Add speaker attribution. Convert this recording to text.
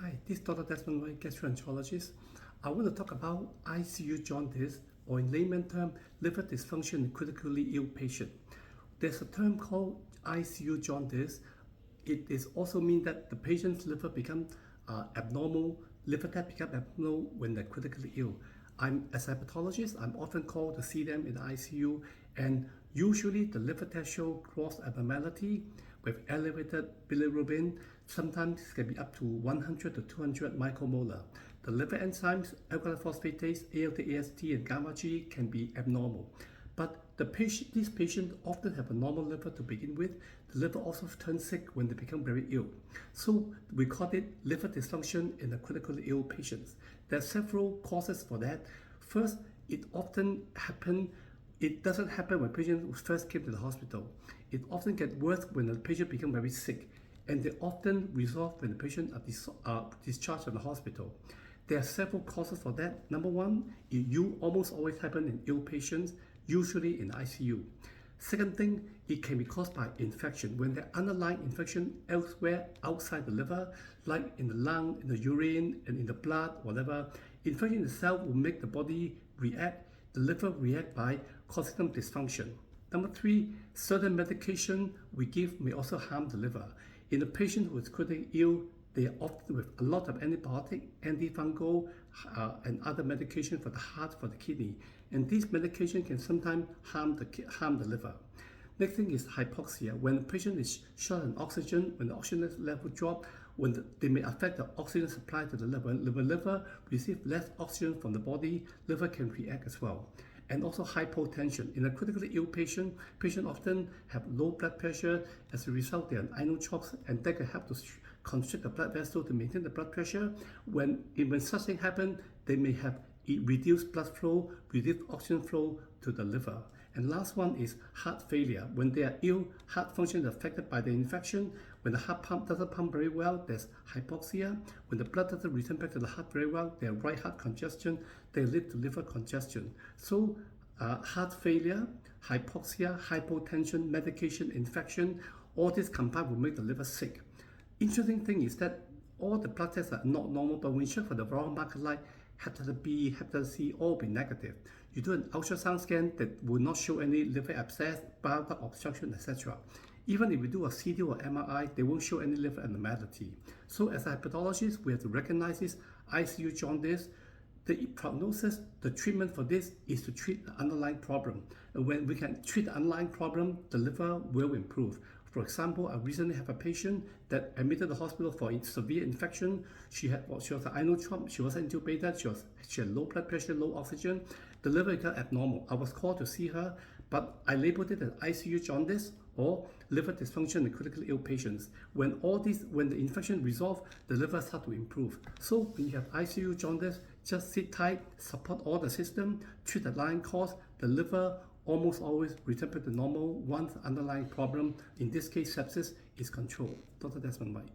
Speaker 1: Hi, this is Dr. Desmond White, gastroenterologist. I want to talk about ICU jaundice, or in layman term, liver dysfunction in critically ill patient. There's a term called ICU jaundice. It is also mean that the patient's liver become abnormal, liver test become abnormal when they're critically ill. As a hepatologist, I'm often called to see them in the ICU, and usually the liver test show gross abnormality with elevated bilirubin. Sometimes it can be up to 100 to 200 micromolar. The liver enzymes, alkaline phosphatase, ALT, AST, and gamma G can be abnormal. But these patients often have a normal liver to begin with. The liver also turns sick when they become very ill. So we call it liver dysfunction in the critically ill patients. There are several causes for that. First, it doesn't happen when patients first came to the hospital. It often gets worse when the patient becomes very sick, and they often resolve when the patient are discharged from the hospital. There are several causes for that. Number one, it almost always happen in ill patients, usually in ICU. Second thing, it can be caused by infection. When there are underlying infection elsewhere outside the liver, like in the lung, in the urine, and in the blood, whatever, infection itself will make the body react. The liver react by causing some dysfunction. Number three, certain medication we give may also harm the liver. In a patient who is critically ill, they are often with a lot of antibiotic, antifungal, and other medication for the heart, for the kidney. And these medications can sometimes harm the liver. Next thing is hypoxia. When the patient is short on oxygen, when the oxygen level drop, they may affect the oxygen supply to the liver. When the liver receives less oxygen from the body, liver can react as well. And also hypotension. In a critically ill patient often have low blood pressure. As a result, they are on inotropes, and that can help to constrict the blood vessel to maintain the blood pressure. When such thing happens, they may have reduced blood flow, reduced oxygen flow to the liver. And last one is heart failure. When they are ill, heart function is affected by the infection. When the heart pump doesn't pump very well, there's hypoxia. When the blood doesn't return back to the heart very well, they have right heart congestion. They lead to liver congestion. So heart failure, hypoxia, hypotension, medication, infection, all this combined will make the liver sick. Interesting thing is that all the blood tests are not normal, but when you check for the viral marker like hepatitis B, hepatitis C, all will be negative. You do an ultrasound scan that will not show any liver abscess, bile duct obstruction, etc. Even if we do a CT or MRI, they won't show any liver abnormality. So as a hepatologist, we have to recognize this ICU jaundice. The prognosis, the treatment for this is to treat the underlying problem. And when we can treat the underlying problem, the liver will improve. For example, I recently have a patient that admitted to the hospital for severe infection. She was an inotrope, she was intubated, she had low blood pressure, low oxygen. The liver got abnormal. I was called to see her, but I labeled it as ICU jaundice or liver dysfunction in critically ill patients. When the infection resolves, the liver starts to improve. So when you have ICU jaundice, just sit tight, support all the system, treat the underlying cause. The liver almost always return back to normal once the underlying problem, in this case sepsis, is controlled. Dr. Desmond White.